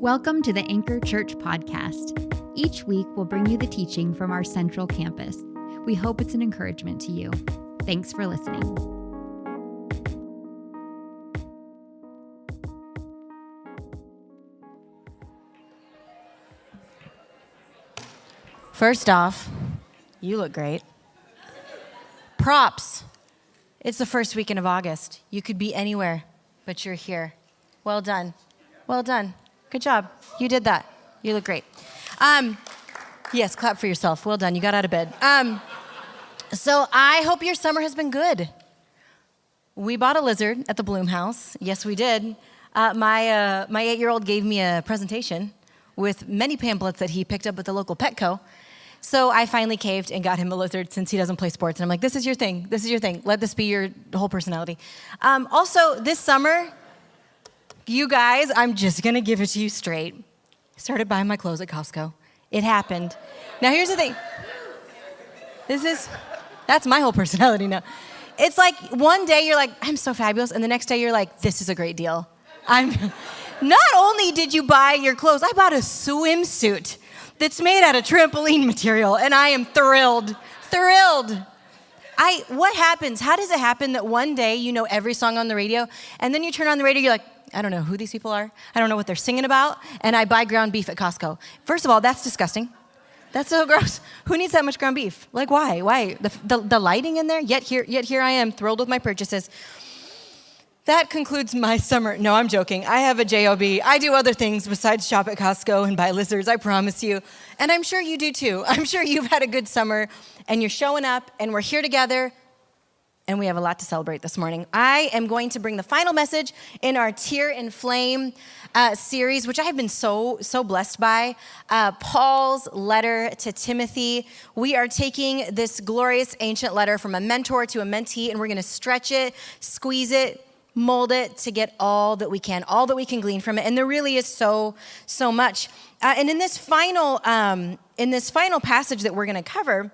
Welcome to the Anchor Church podcast. Each week, we'll bring you the teaching from our central campus. We hope it's an encouragement to you. Thanks for listening. First off, you look great. Props. It's the first weekend of August. You could be anywhere, but you're here. Well done. Well done. Good job. You did that. You look great. Yes, clap for yourself. Well done. You got out of bed. So I hope your summer has been good. We bought a lizard at the Bluhm house. Yes, we did. My 8-year-old gave me a presentation with many pamphlets that he picked up at the local Petco. So I finally caved and got him a lizard since he doesn't play sports. And I'm like, this is your thing. This is your thing. Let this be your whole personality. Also, this summer, you guys, I'm just going to give it to you straight. I started buying my clothes at Costco. It happened. Now, here's the thing. That's my whole personality now. It's like one day you're like, I'm so fabulous. And the next day you're like, this is a great deal. Not only did you buy your clothes, I bought a swimsuit that's made out of trampoline material, and I am thrilled. What happens? How does it happen that one day you know every song on the radio, and then you turn on the radio, you're like, I don't know who these people are. I don't know what they're singing about, and I buy ground beef at Costco. First of all, that's disgusting. That's so gross. Who needs that much ground beef? Like, why? Why? The lighting in there? Yet here I am, thrilled with my purchases. That concludes my summer. No, I'm joking. I have a job. I do other things besides shop at Costco and buy lizards, I promise you. And I'm sure you do too. I'm sure you've had a good summer, and you're showing up, and we're here together, and we have a lot to celebrate this morning. I am going to bring the final message in our Tear and Flame series, which I have been so blessed by. Paul's letter to Timothy. We are taking this glorious ancient letter from a mentor to a mentee, and we're going to stretch it, squeeze it, mold it to get all that we can glean from it. And there really is so much. And in this final passage that we're going to cover,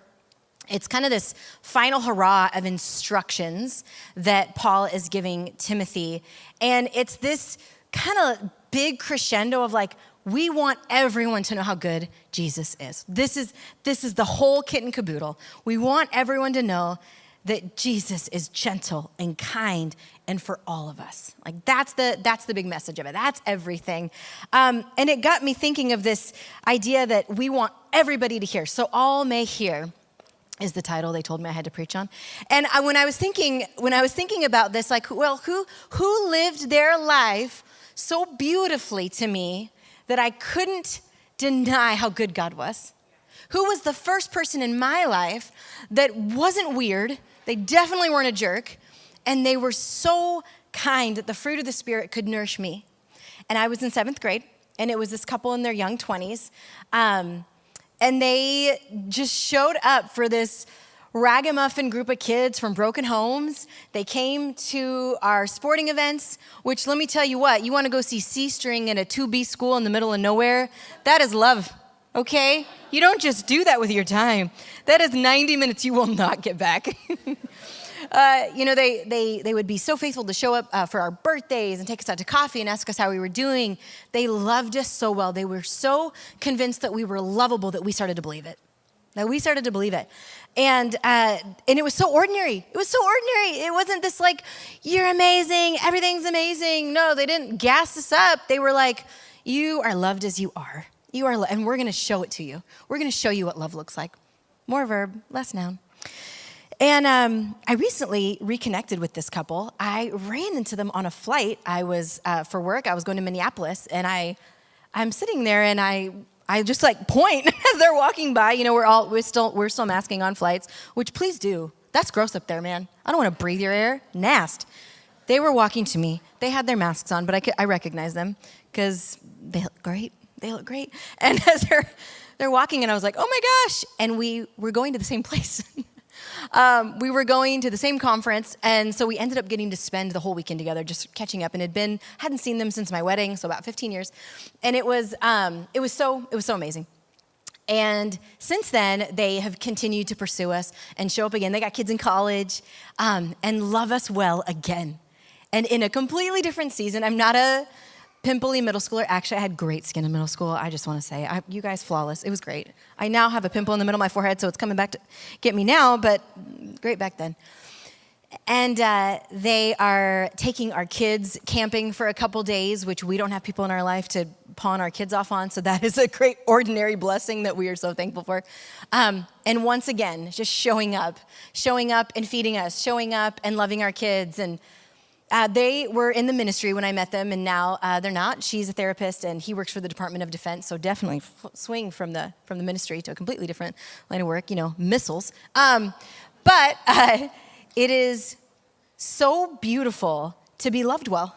it's kind of this final hurrah of instructions that Paul is giving Timothy. And it's this kind of big crescendo of like, we want everyone to know how good Jesus is. This is the whole kit and caboodle. We want everyone to know that Jesus is gentle and kind and for all of us. Like that's the big message of it. That's everything. And it got me thinking of this idea that we want everybody to hear. So all may hear is the title they told me I had to preach on. And when I was thinking about this, like, well, who lived their life so beautifully to me that I couldn't deny how good God was? Who was the first person in my life that wasn't weird? They definitely weren't a jerk, and they were so kind that the fruit of the Spirit could nourish me. And I was in 7th grade, and it was this couple in their young 20s, and they just showed up for this ragamuffin group of kids from broken homes. They came to our sporting events, which let me tell you what, you want to go see C-string in a 2B school in the middle of nowhere? That is love, okay? You don't just do that with your time. That is 90 minutes you will not get back. They would be so faithful to show up for our birthdays and take us out to coffee and ask us how we were doing. They loved us so well. They were so convinced that we were lovable that we started to believe it. And it was so ordinary. It wasn't this like, you're amazing, everything's amazing. No, they didn't gas us up. They were like, you are loved as you are. And we're going to show it to you. We're going to show you what love looks like. More verb, less noun. And I recently reconnected with this couple. I ran into them on a flight. I was for work. I was going to Minneapolis, and I'm sitting there, and I just like point as they're walking by. You know, we're still masking on flights, which please do. That's gross up there, man. I don't want to breathe your air. Nasty. They were walking to me. They had their masks on, but I recognized them because they look great. And as they're walking, and I was like, oh my gosh. And we were going to the same place. We were going to the same conference, and so we ended up getting to spend the whole weekend together, just catching up. And hadn't seen them since my wedding, so about 15 years. And it was so amazing. And since then, they have continued to pursue us and show up again. They got kids in college, and love us well again. And in a completely different season. I'm not a pimply middle schooler. Actually, I had great skin in middle school. I just want to say, you guys flawless. It was great. I now have a pimple in the middle of my forehead, so it's coming back to get me now, but great back then. And they are taking our kids camping for a couple days, which we don't have people in our life to pawn our kids off on. So that is a great ordinary blessing that we are so thankful for. And once again, just showing up and feeding us, showing up and loving our kids. And they were in the ministry when I met them, and now they're not. She's a therapist, and he works for the Department of Defense. So definitely swing from the ministry to a completely different line of work, missiles. But it is so beautiful to be loved well.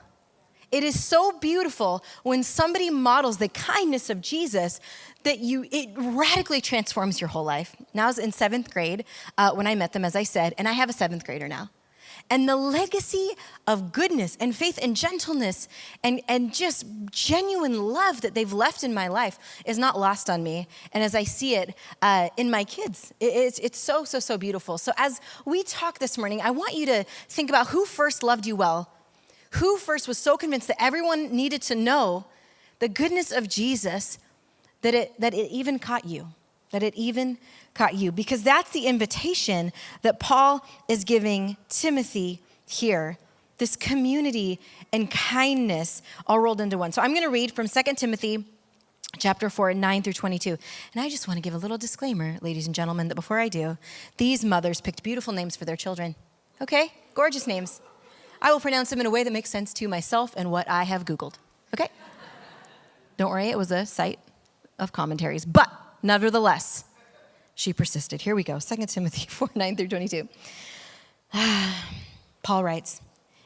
It is so beautiful when somebody models the kindness of Jesus that it radically transforms your whole life. Now I was in 7th grade when I met them, as I said, and I have a 7th grader now. And the legacy of goodness and faith and gentleness and just genuine love that they've left in my life is not lost on me. And as I see it in my kids, it's so, so, so beautiful. So as we talk this morning, I want you to think about who first loved you well, who first was so convinced that everyone needed to know the goodness of Jesus that it even caught you. Because that's the invitation that Paul is giving Timothy here, this community and kindness all rolled into one. So I'm going to read from 2 Timothy chapter 4, 9 through 22. And I just want to give a little disclaimer, ladies and gentlemen, that before I do, these mothers picked beautiful names for their children. Okay? Gorgeous names. I will pronounce them in a way that makes sense to myself and what I have Googled. Okay? Don't worry, it was a site of commentaries. But nevertheless, she persisted. Here we go. 2 Timothy 4, 9 through 22. Paul writes,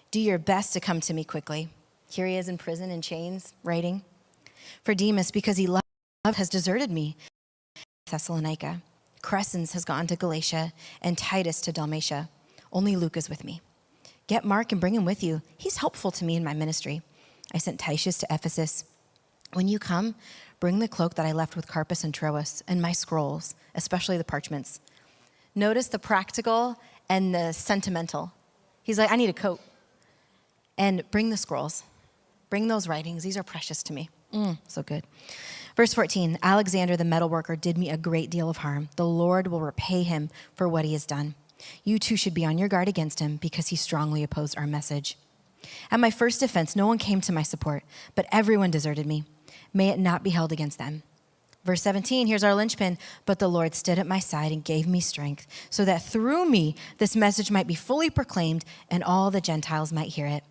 "Do your best to come to me quickly." Here he is in prison in chains, writing. "For Demas, because he loved, has deserted me. Thessalonica. Crescens has gone to Galatia, and Titus to Dalmatia. Only Luke is with me. Get Mark and bring him with you. He's helpful to me in my ministry. I sent Titius to Ephesus. When you come, bring the cloak that I left with Carpus and Troas, and my scrolls, especially the parchments." Notice the practical and the sentimental. He's like, I need a coat. And bring the scrolls. Bring those writings. These are precious to me. So good. Verse 14, "Alexander the metalworker did me a great deal of harm. The Lord will repay him for what he has done. You too should be on your guard against him because he strongly opposed our message. At my first defense, no one came to my support, but everyone deserted me. May it not be held against them." Verse 17, here's our linchpin. "But the Lord stood at my side and gave me strength so that through me this message might be fully proclaimed and all the Gentiles might hear it.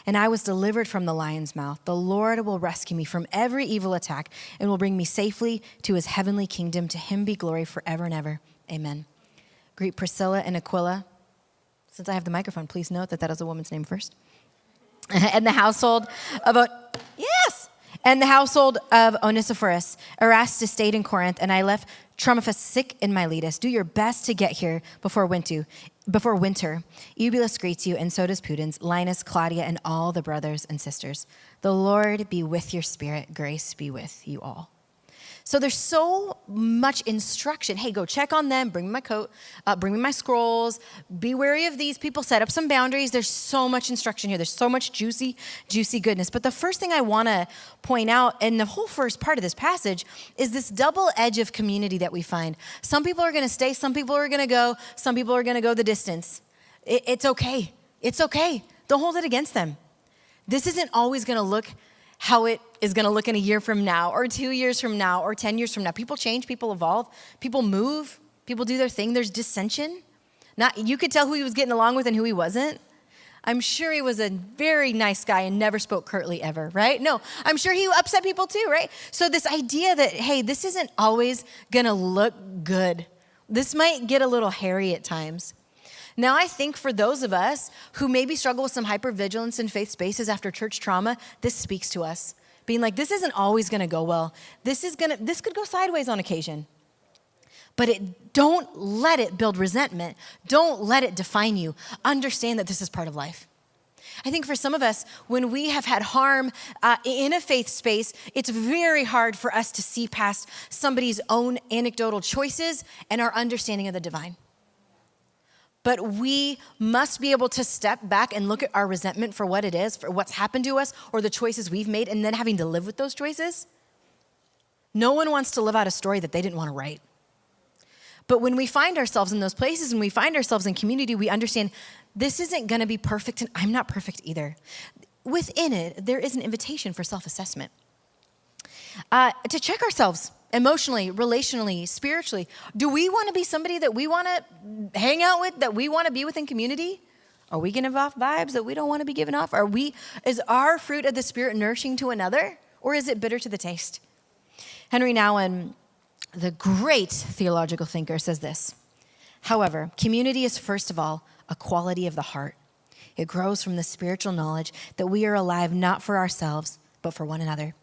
And I was delivered from the lion's mouth. The Lord will rescue me from every evil attack and will bring me safely to his heavenly kingdom. To him be glory forever and ever. Amen. Greet Priscilla and Aquila." Since I have the microphone, please note that is a woman's name first. "And the household of Onesiphorus. Erastus stayed in Corinth, and I left Trophimus sick in Miletus. Do your best to get here before winter. Eubulus greets you, and so does Pudens, Linus, Claudia, and all the brothers and sisters. The Lord be with your spirit. Grace be with you all." So there's so much instruction. Hey, go check on them. Bring me my coat. Bring me my scrolls. Be wary of these people. Set up some boundaries. There's so much instruction here. There's so much juicy, juicy goodness. But the first thing I want to point out in the whole first part of this passage is this double edge of community that we find. Some people are going to stay. Some people are going to go. Some people are going to go the distance. It's okay. It's okay. Don't hold it against them. This isn't always going to look how it is going to look in a year from now or 2 years from now or 10 years from now. People change, people evolve, people move, people do their thing. There's dissension. You could tell who he was getting along with and who he wasn't. I'm sure he was a very nice guy and never spoke curtly ever, right? No, I'm sure he upset people too, right? So this idea that, hey, this isn't always going to look good. This might get a little hairy at times. Now, I think for those of us who maybe struggle with some hypervigilance in faith spaces after church trauma, this speaks to us. Being like, this isn't always going to go well. This could go sideways on occasion. But don't let it build resentment. Don't let it define you. Understand that this is part of life. I think for some of us, when we have had harm in a faith space, it's very hard for us to see past somebody's own anecdotal choices and our understanding of the divine. But we must be able to step back and look at our resentment for what it is, for what's happened to us, or the choices we've made, and then having to live with those choices. No one wants to live out a story that they didn't want to write. But when we find ourselves in those places and we find ourselves in community, we understand this isn't going to be perfect, and I'm not perfect either. Within it, there is an invitation for self-assessment. To check ourselves emotionally, relationally, spiritually. Do we want to be somebody that we want to hang out with, that we want to be with in community? Are we giving off vibes that we don't want to be giving off? Is our fruit of the Spirit nourishing to another, or is it bitter to the taste? Henry Nouwen, the great theological thinker, says this: however, community is first of all a quality of the heart. It grows from the spiritual knowledge that we are alive not for ourselves, but for one another.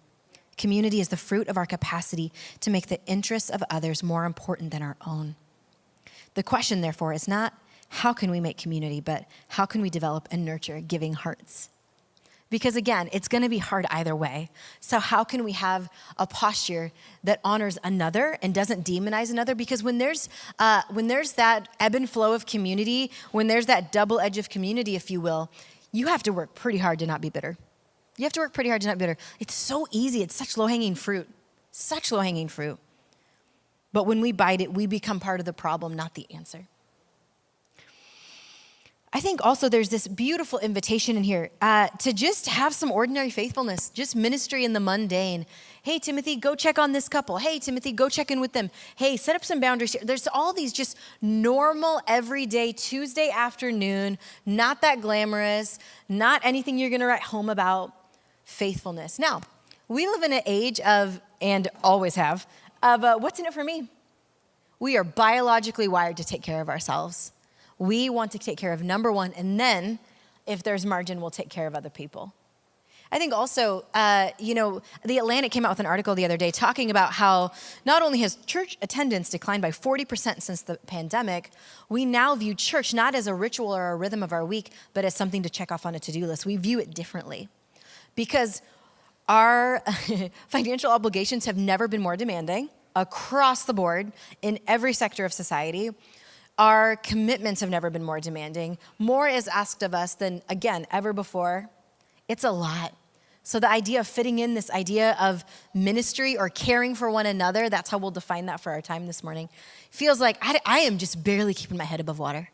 Community is the fruit of our capacity to make the interests of others more important than our own. The question, therefore, is not how can we make community, but how can we develop and nurture giving hearts? Because again, it's going to be hard either way. So how can we have a posture that honors another and doesn't demonize another? Because when there's that ebb and flow of community, when there's that double edge of community, if you will, you have to work pretty hard to not be bitter. You have to work pretty hard to not be bitter. It's so easy. It's such low-hanging fruit. Such low-hanging fruit. But when we bite it, we become part of the problem, not the answer. I think also there's this beautiful invitation in here to just have some ordinary faithfulness, just ministry in the mundane. Hey, Timothy, go check on this couple. Hey, Timothy, go check in with them. Hey, set up some boundaries here. There's all these just normal, everyday Tuesday afternoon, not that glamorous, not anything you're going to write home about, faithfulness. Now, we live in an age of, and always have, of what's in it for me? We are biologically wired to take care of ourselves. We want to take care of number one, and then if there's margin, we'll take care of other people. I think also, The Atlantic came out with an article the other day talking about how not only has church attendance declined by 40% since the pandemic, we now view church not as a ritual or a rhythm of our week, but as something to check off on a to-do list. We view it differently because our financial obligations have never been more demanding across the board in every sector of society. Our commitments have never been more demanding. More is asked of us than, again, ever before. It's a lot. So the idea of fitting in this idea of ministry or caring for one another, that's how we'll define that for our time this morning, feels like I am just barely keeping my head above water,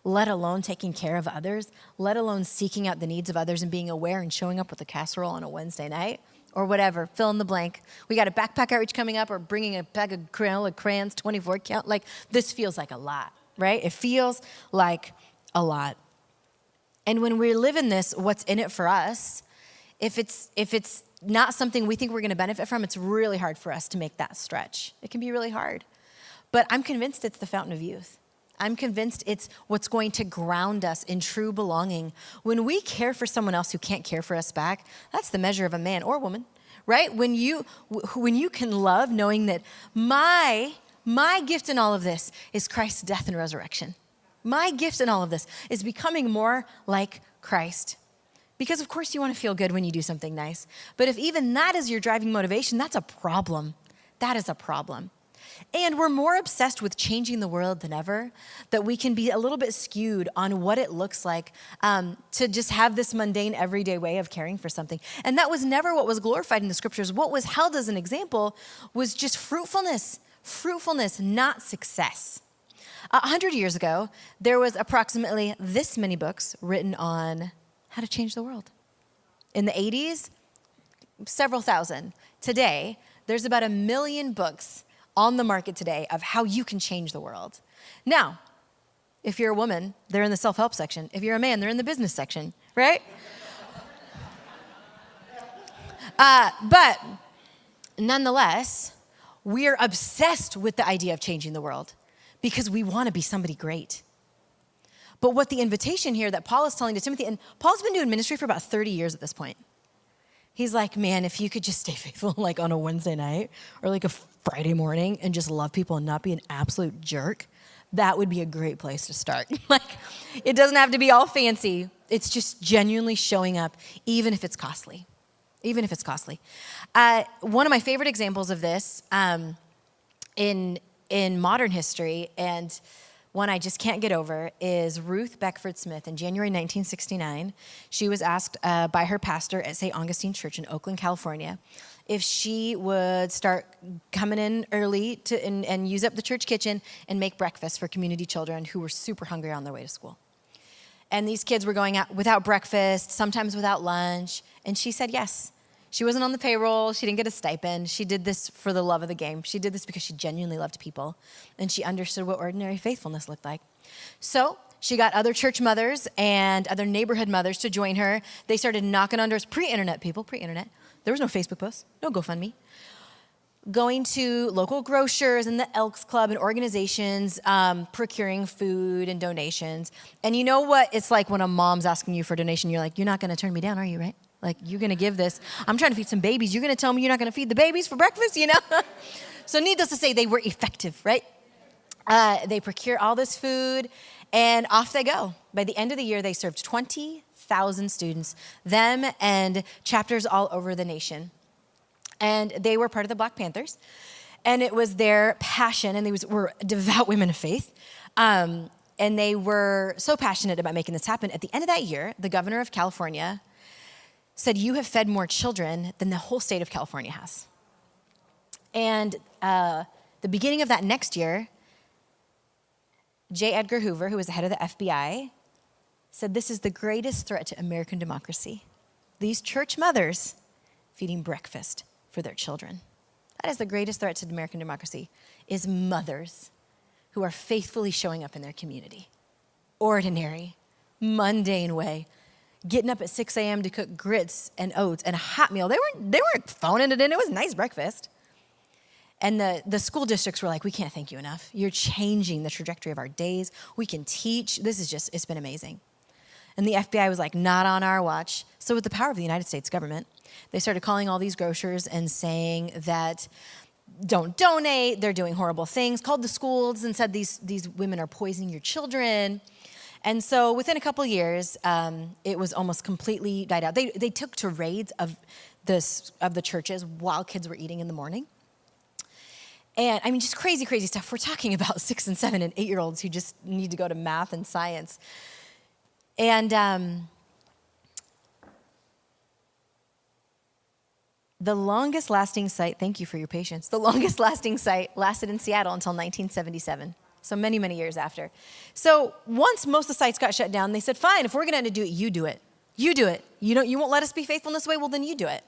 let alone taking care of others, let alone seeking out the needs of others and being aware and showing up with a casserole on a Wednesday night or whatever, fill in the blank. We got a backpack outreach coming up or bringing a bag of crayons, 24 count. Like, this feels like a lot, right? It feels like a lot. And when we live in this, what's in it for us, if it's not something we think we're going to benefit from, it's really hard for us to make that stretch. It can be really hard. But I'm convinced it's the fountain of youth. I'm convinced it's what's going to ground us in true belonging. When we care for someone else who can't care for us back, that's the measure of a man or woman, right? When you can love knowing that my gift in all of this is Christ's death and resurrection. My gift in all of this is becoming more like Christ. Because of course you want to feel good when you do something nice. But if even that is your driving motivation, that's a problem. That is a problem. And we're more obsessed with changing the world than ever, that we can be a little bit skewed on what it looks like to just have this mundane, everyday way of caring for something. And that was never what was glorified in the scriptures. What was held as an example was just fruitfulness, not success. 100 years ago, there was approximately this many books written on how to change the world. In the 80s, several thousand. Today, there's about 1 million books on the market today of how you can change the world. Now, if you're a woman, they're in the self-help section. If you're a man, they're in the business section, right? But nonetheless, we are obsessed with the idea of changing the world because we want to be somebody great. But what the invitation here that Paul is telling to Timothy, and Paul's been doing ministry for about 30 years at this point. He's like, man, if you could just stay faithful like on a Wednesday night or like a Friday morning and just love people and not be an absolute jerk, that would be a great place to start. Like, it doesn't have to be all fancy. It's just genuinely showing up, even if it's costly. Even if it's costly. One of my favorite examples of this in modern history, and one I just can't get over is Ruth Beckford Smith. In January 1969, she was asked by her pastor at St. Augustine Church in Oakland, California, if she would start coming in early and use up the church kitchen and make breakfast for community children who were super hungry on their way to school. And these kids were going out without breakfast, sometimes without lunch, and she said yes. She wasn't on the payroll. She didn't get a stipend. She did this for the love of the game. She did this because she genuinely loved people, and she understood what ordinary faithfulness looked like. So she got other church mothers and other neighborhood mothers to join her. They started knocking on doors, pre-internet people, pre-internet. There was no Facebook posts, no GoFundMe. Going to local grocers and the Elks Club and organizations, procuring food and donations. And you know what it's like when a mom's asking you for a donation, you're like, you're not gonna turn me down, are you, right? Like, you're gonna give this. I'm trying to feed some babies. You're gonna tell me you're not gonna feed the babies for breakfast, you know? So needless to say, they were effective, right? They procure all this food and off they go. By the end of the year, they served 20,000 students, them and chapters all over the nation. And they were part of the Black Panthers. And it was their passion, and they were devout women of faith. And they were so passionate about making this happen. At the end of that year, the governor of California said, you have fed more children than the whole state of California has. And the beginning of that next year, J. Edgar Hoover, who was the head of the FBI, said this is the greatest threat to American democracy. These church mothers feeding breakfast for their children. That is the greatest threat to American democracy, is mothers who are faithfully showing up in their community. Ordinary, mundane way. Getting up at 6 a.m. to cook grits and oats and a hot meal. They weren't phoning it in. It was a nice breakfast. And the school districts were like, we can't thank you enough. You're changing the trajectory of our days. We can teach. This is just, it's been amazing. And the FBI was like, not on our watch. So with the power of the United States government, they started calling all these grocers and saying that don't donate, they're doing horrible things, called the schools and said these women are poisoning your children. And so within a couple of years, it was almost completely died out. They took to raids of the churches while kids were eating in the morning. And I mean, just crazy, crazy stuff. We're talking about 6 and 7 and 8-year-olds who just need to go to math and science. And the longest lasting site, thank you for your patience, the longest lasting site lasted in Seattle until 1977. So many, many years after. So once most of the sites got shut down, they said, fine, if we're gonna do it, you do it. You do it. You won't let us be faithful in this way, well then you do it.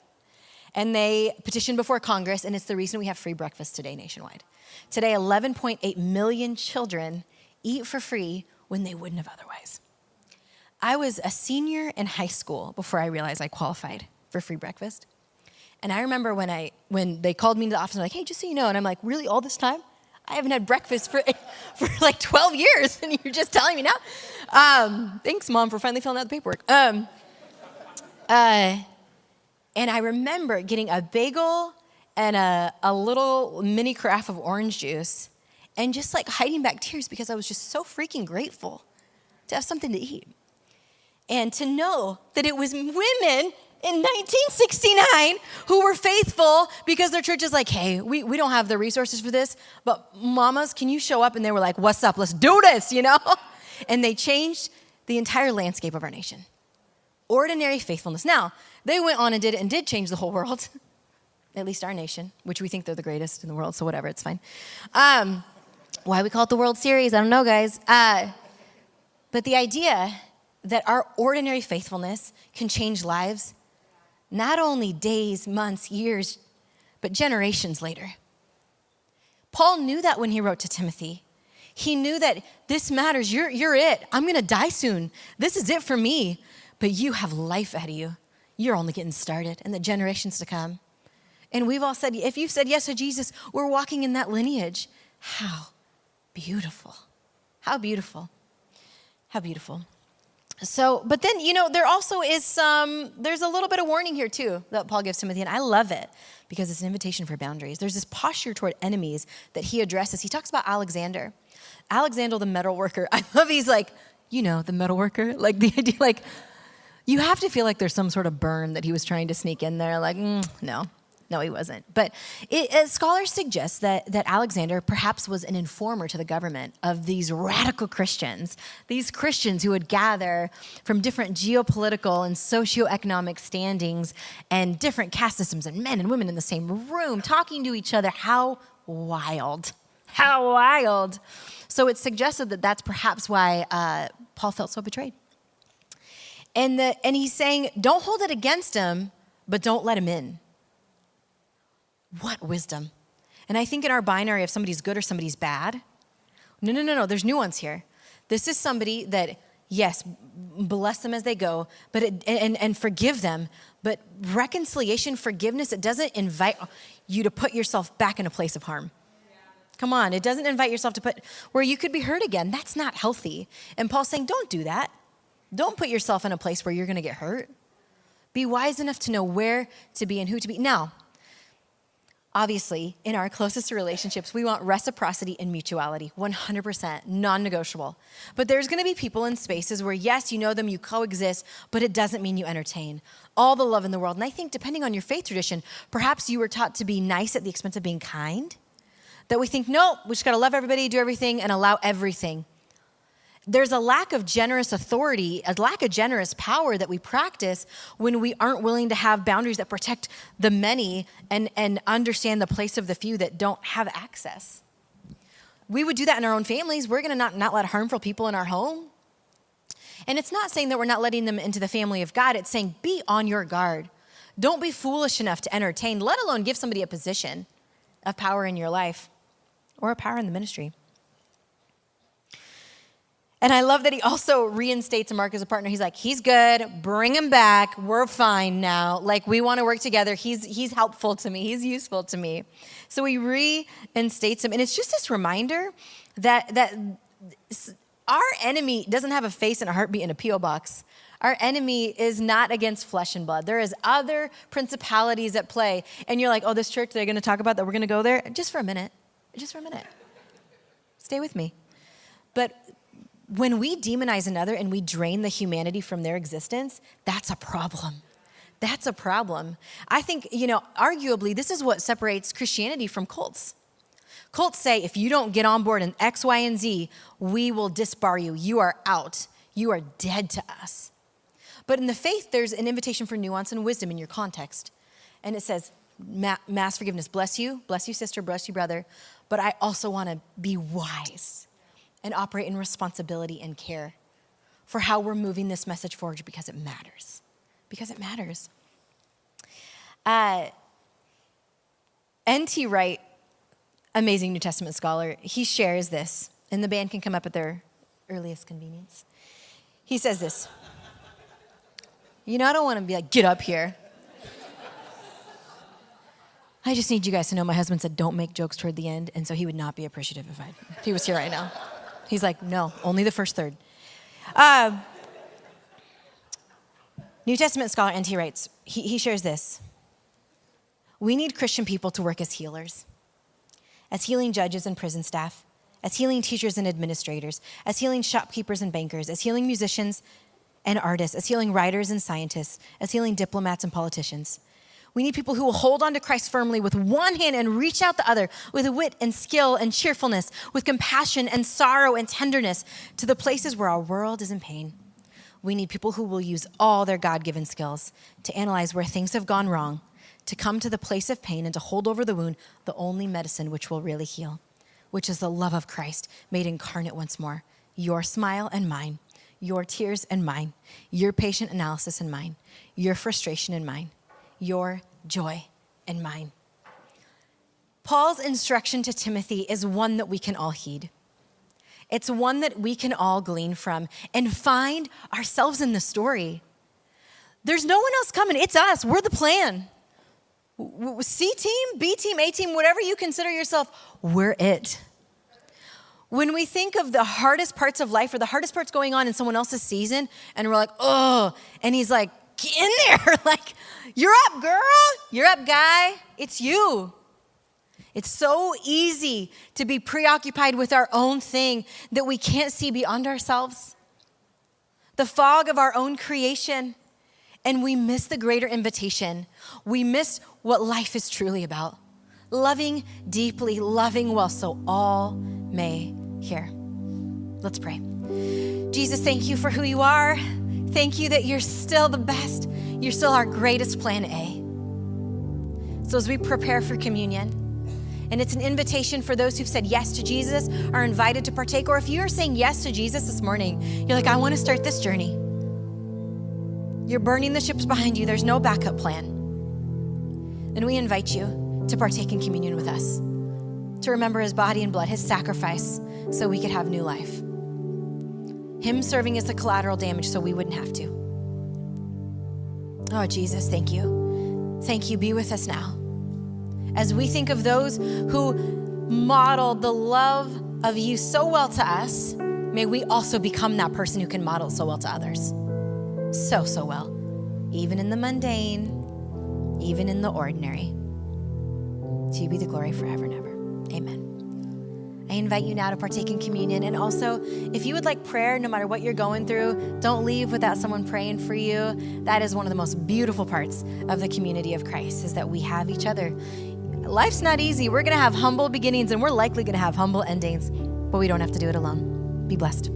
And they petitioned before Congress, and it's the reason we have free breakfast today nationwide. Today, 11.8 million children eat for free when they wouldn't have otherwise. I was a senior in high school before I realized I qualified for free breakfast. And I remember when they called me into the office and they're like, hey, just so you know, and I'm like, really, all this time? I haven't had breakfast for like 12 years, and you're just telling me now? Thanks, Mom, for finally filling out the paperwork. And I remember getting a bagel and a little mini carafe of orange juice and just like hiding back tears because I was just so freaking grateful to have something to eat. And to know that it was women in 1969 who were faithful because their church is like, hey, we don't have the resources for this, but mamas, can you show up? And they were like, what's up? Let's do this, you know? And they changed the entire landscape of our nation. Ordinary faithfulness. Now, they went on and did change the whole world, at least our nation, which we think they're the greatest in the world, so whatever, it's fine. Why we call it the World Series, I don't know, guys. But the idea that our ordinary faithfulness can change lives, not only days, months, years, but generations later. Paul knew that when he wrote to Timothy. He knew that this matters. You're it. I'm going to die soon. This is it for me. But you have life ahead of you. You're only getting started, and the generations to come. And we've all said, if you've said yes to Jesus, we're walking in that lineage. How beautiful. How beautiful. How beautiful. So, but then, there also is there's a little bit of warning here too that Paul gives Timothy, and I love it because it's an invitation for boundaries. There's this posture toward enemies that he addresses. He talks about Alexander the metal worker. I love he's like, the metal worker, like the idea, like you have to feel like there's some sort of burn that he was trying to sneak in there. Like, no, No, he wasn't. But scholars suggest that Alexander perhaps was an informer to the government of these radical Christians, these Christians who would gather from different geopolitical and socioeconomic standings and different caste systems and men and women in the same room talking to each other. How wild. How wild. So it's suggested that that's perhaps why Paul felt so betrayed. And he's saying, don't hold it against him, but don't let him in. What wisdom. And I think in our binary of somebody's good or somebody's bad, no, there's nuance here. This is somebody that, yes, bless them as they go, but and forgive them, but reconciliation, forgiveness, it doesn't invite you to put yourself back in a place of harm. Come on, it doesn't invite yourself to put where you could be hurt again. That's not healthy. And Paul's saying, don't do that. Don't put yourself in a place where you're going to get hurt. Be wise enough to know where to be and who to be. Now, obviously, in our closest relationships, we want reciprocity and mutuality, 100%, non-negotiable. But there's going to be people in spaces where, yes, you know them, you coexist, but it doesn't mean you entertain all the love in the world. And I think depending on your faith tradition, perhaps you were taught to be nice at the expense of being kind. That we think, no, we just got to love everybody, do everything, and allow everything. There's a lack of generous authority, a lack of generous power that we practice when we aren't willing to have boundaries that protect the many and understand the place of the few that don't have access. We would do that in our own families. We're going to not let harmful people in our home. And it's not saying that we're not letting them into the family of God. It's saying be on your guard. Don't be foolish enough to entertain, let alone give somebody a position of power in your life or a power in the ministry. And I love that he also reinstates Mark as a partner. He's like, he's good, bring him back, we're fine now. Like, we want to work together. He's helpful to me, he's useful to me. So he reinstates him. And it's just this reminder that our enemy doesn't have a face and a heartbeat in a P.O. box. Our enemy is not against flesh and blood. There is other principalities at play. And you're like, oh, this church they're going to talk about that we're going to go there? Just for a minute. Stay with me. But when we demonize another and we drain the humanity from their existence, that's a problem. That's a problem. I think, arguably, this is what separates Christianity from cults. Cults say, if you don't get on board in X, Y, and Z, we will disbar you. You are out. You are dead to us. But in the faith, there's an invitation for nuance and wisdom in your context. And it says, mass forgiveness. Bless you, sister, bless you, brother. But I also want to be wise and operate in responsibility and care for how we're moving this message forward because it matters. N.T. Wright, amazing New Testament scholar, he shares this, and the band can come up at their earliest convenience. He says this, I don't want to be like, get up here. I just need you guys to know my husband said don't make jokes toward the end, and so he would not be appreciative if he was here right now. He's like, no, only the first third. New Testament scholar N.T. writes, he shares this. We need Christian people to work as healers, as healing judges and prison staff, as healing teachers and administrators, as healing shopkeepers and bankers, as healing musicians and artists, as healing writers and scientists, as healing diplomats and politicians. We need people who will hold on to Christ firmly with one hand and reach out the other with wit and skill and cheerfulness, with compassion and sorrow and tenderness to the places where our world is in pain. We need people who will use all their God-given skills to analyze where things have gone wrong, to come to the place of pain and to hold over the wound, the only medicine which will really heal, which is the love of Christ made incarnate once more. Your smile and mine, your tears and mine, your patient analysis and mine, your frustration and mine, your joy and mine. Paul's instruction to Timothy is one that we can all heed. It's one that we can all glean from and find ourselves in the story. There's no one else coming. It's us. We're the plan. C team, B team, A team, whatever you consider yourself, we're it. When we think of the hardest parts of life or the hardest parts going on in someone else's season, and we're like, oh, and he's like, get in there. Like, you're up, girl. You're up, guy. It's you. It's so easy to be preoccupied with our own thing that we can't see beyond ourselves. The fog of our own creation. and we miss the greater invitation. We miss what life is truly about. Loving deeply, loving well, so all may hear. Let's pray. Jesus, thank you for who you are. Thank you that you're still the best. You're still our greatest plan A. So as we prepare for communion, and it's an invitation for those who've said yes to Jesus, are invited to partake, or if you are saying yes to Jesus this morning, you're like, I want to start this journey. You're burning the ships behind you. There's no backup plan. Then we invite you to partake in communion with us, to remember his body and blood, his sacrifice, so we could have new life. Him serving as the collateral damage so we wouldn't have to. Oh, Jesus, thank you. Thank you. Be with us now. As we think of those who modeled the love of you so well to us, may we also become that person who can model so well to others. So well. Even in the mundane, even in the ordinary. To you be the glory forever and ever. Amen. I invite you now to partake in communion. And also, if you would like prayer, no matter what you're going through, don't leave without someone praying for you. That is one of the most beautiful parts of the community of Christ, is that we have each other. Life's not easy. We're going to have humble beginnings, and we're likely going to have humble endings, but we don't have to do it alone. Be blessed.